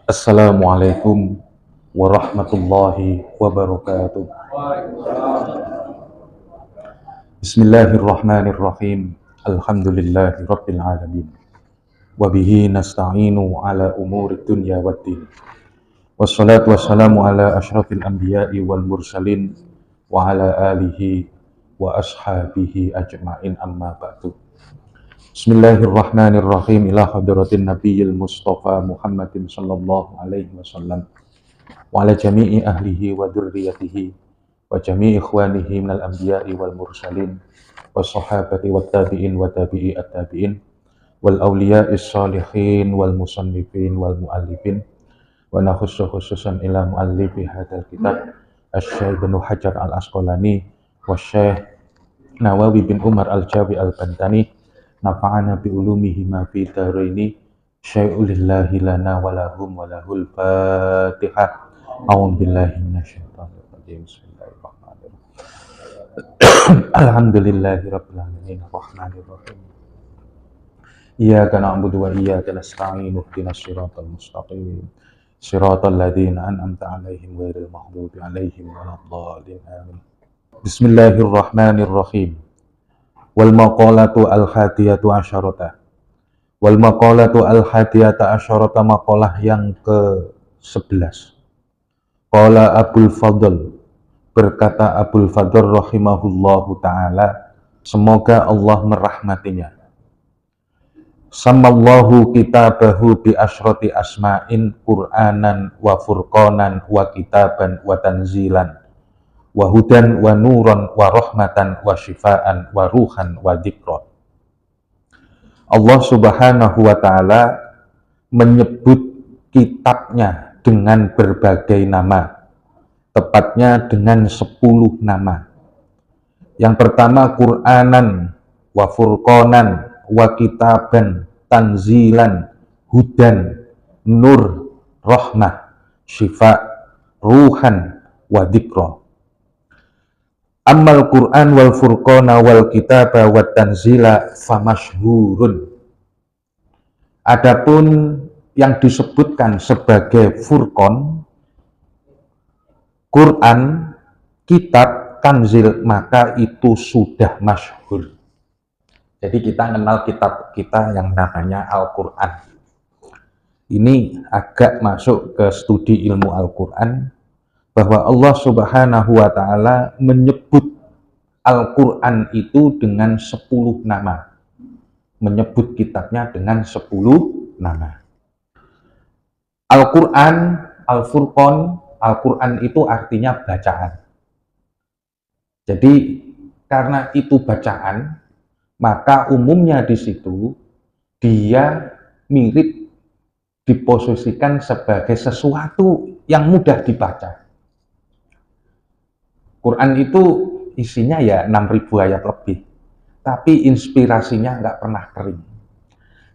Assalamualaikum warahmatullahi wabarakatuh. Bismillahirrahmanirrahim. Alhamdulillahi rabbil alamin. Wabihi nasta'inu ala umuri dunya waddin. Wassalatu wassalamu ala ashrafil anbiya'i wal mursalin wa ala alihi wa ashabihi ajma'in amma ba'du. Bismillahirrahmanirrahim. Ila hadratin nabiyil mustafa Muhammadin sallallahu alaihi wasallam wa ala jami'i ahlihi wa dzurriyyatihi wa jami'i ikhwanihi minal anbiya'i wal mursalin was sahabati wat tabi'in wa tabi'i at-tabi'in wal awliya'is shalihin wal musannifin wal muallifin wa nakhussu khususan ila muallifi hadzal kitab Asy-Syaikh Ibnu Hajar Al-Asqalani wa Syekh Nawawi bin Umar Al-Jawi Al-Bantani nafa'ana bi ulumihi ma fi daraini syai'ulillahi lana wa lahum wa lahul fatihah. A'udzu billahi minasyaitonir rajim. Bismillahirrahmanirrahim. Alhamdulillahi rabbil alamin arrahmanir rahim. Iyyaka na'budu wa iyyaka nasta'in ihdinas siratal mustaqim. Siratal ladzina an'amta 'alaihim ghairil maghdubi 'alaihim waladdallin. Amin. Bismillahirrahmanirrahim. Wal maqalatu al-hadiyatu asyarata. Wal maqalatu al-hadiyata asyarata, maqalah yang ke-11. Qala Abul Fadl, berkata Abul Fadl rahimahullahu ta'ala, semoga Allah merahmatinya. Samallahu kitabahu bi asyrati asma'in Qur'anan wa furqanan wa kitaban wa tanzilan wa hudan wa nuran wa rahmatan wa syifaan wa ruhan wa dzikra. Allah subhanahu wa ta'ala menyebut kitabnya dengan berbagai nama, tepatnya dengan 10 nama. Yang pertama Qur'anan wa furqanan wa kitaban tanzilan hudan nur rahmah syifa ruhan wa dzikra. Ammal Qur'an wal furqana wal kitaba wat tanzila famashhurun. Adapun yang disebutkan sebagai Furqan, Quran, kitab, tanzil, maka itu sudah masyhur. Jadi kita kenal kitab kita yang namanya Al-Quran. Ini agak masuk ke studi ilmu Al-Quran, bahwa Allah subhanahu wa ta'ala menyebut Al-Quran itu dengan 10 nama. Menyebut kitabnya dengan 10 nama. Al-Quran, Al-Furqan, Al-Quran itu artinya bacaan. Jadi karena itu bacaan, maka umumnya di situ dia mirip diposisikan sebagai sesuatu yang mudah dibaca. Quran itu isinya ya 6.000 ayat lebih, tapi inspirasinya nggak pernah kering.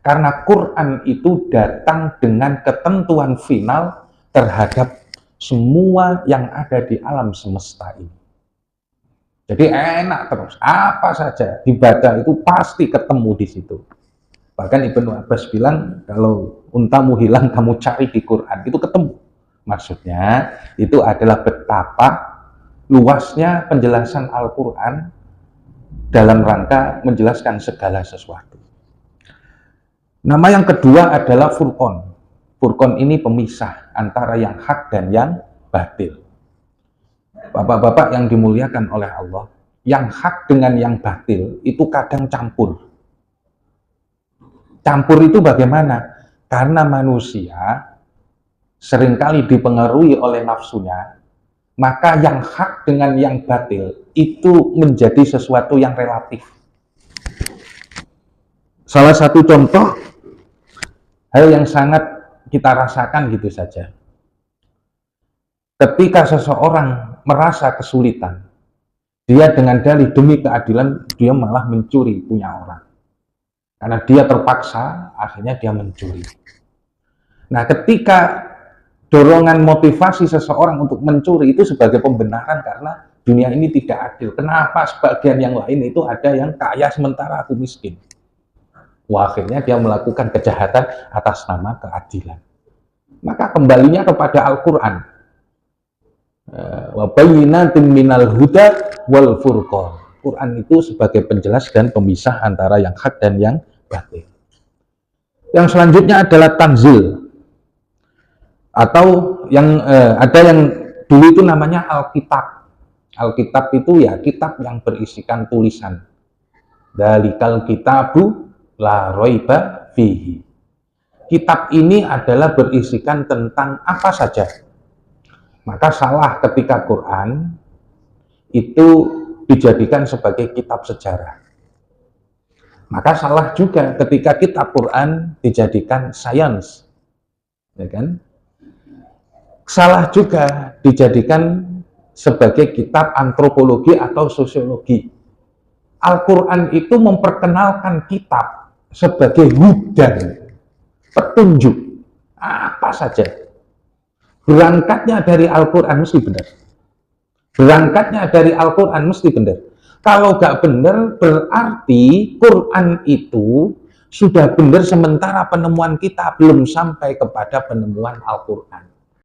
Karena Quran itu datang dengan ketentuan final terhadap semua yang ada di alam semesta ini. Jadi enak terus, apa saja dibaca itu pasti ketemu di situ. Bahkan Ibnu Abbas bilang, kalau untamu hilang kamu cari di Quran, itu ketemu. Maksudnya itu adalah betapa luasnya penjelasan Al-Quran dalam rangka menjelaskan segala sesuatu. Nama yang kedua adalah Furqan. Furqan ini pemisah antara yang hak dan yang batil. Bapak-bapak yang dimuliakan oleh Allah, yang hak dengan yang batil itu kadang campur. Campur itu bagaimana? Karena manusia seringkali dipengaruhi oleh nafsunya, maka yang hak dengan yang batil itu menjadi sesuatu yang relatif. Salah satu contoh, hal yang sangat kita rasakan gitu saja. Ketika seseorang merasa kesulitan, dia dengan dalih demi keadilan, dia malah mencuri punya orang. Karena dia terpaksa, akhirnya dia mencuri. Nah, ketika dorongan motivasi seseorang untuk mencuri itu sebagai pembenaran karena dunia ini tidak adil. Kenapa sebagian yang lain itu ada yang kaya sementara aku miskin? Wah, akhirnya dia melakukan kejahatan atas nama keadilan. maka kembalinya kepada Al-Quran. Wa bayyinatin minal huda wal furqan. Quran itu sebagai penjelas dan pemisah antara yang hak dan yang batil. Yang selanjutnya adalah tanzil, atau yang ada yang dulu itu namanya Alkitab. Alkitab itu ya kitab yang berisikan tulisan. Dalikal kitabu la raiba fihi. Kitab ini adalah berisikan tentang apa saja. Maka salah ketika Quran itu dijadikan sebagai kitab sejarah. Maka salah juga ketika kitab Quran dijadikan sains, ya kan? Salah juga dijadikan sebagai kitab antropologi atau sosiologi. Al-Quran itu memperkenalkan kitab sebagai hudan, petunjuk, apa saja. Berangkatnya dari Al-Quran mesti benar. Berangkatnya dari Al-Quran mesti benar. Kalau nggak benar, berarti Quran itu sudah benar sementara penemuan kita belum sampai kepada penemuan Al-Quran.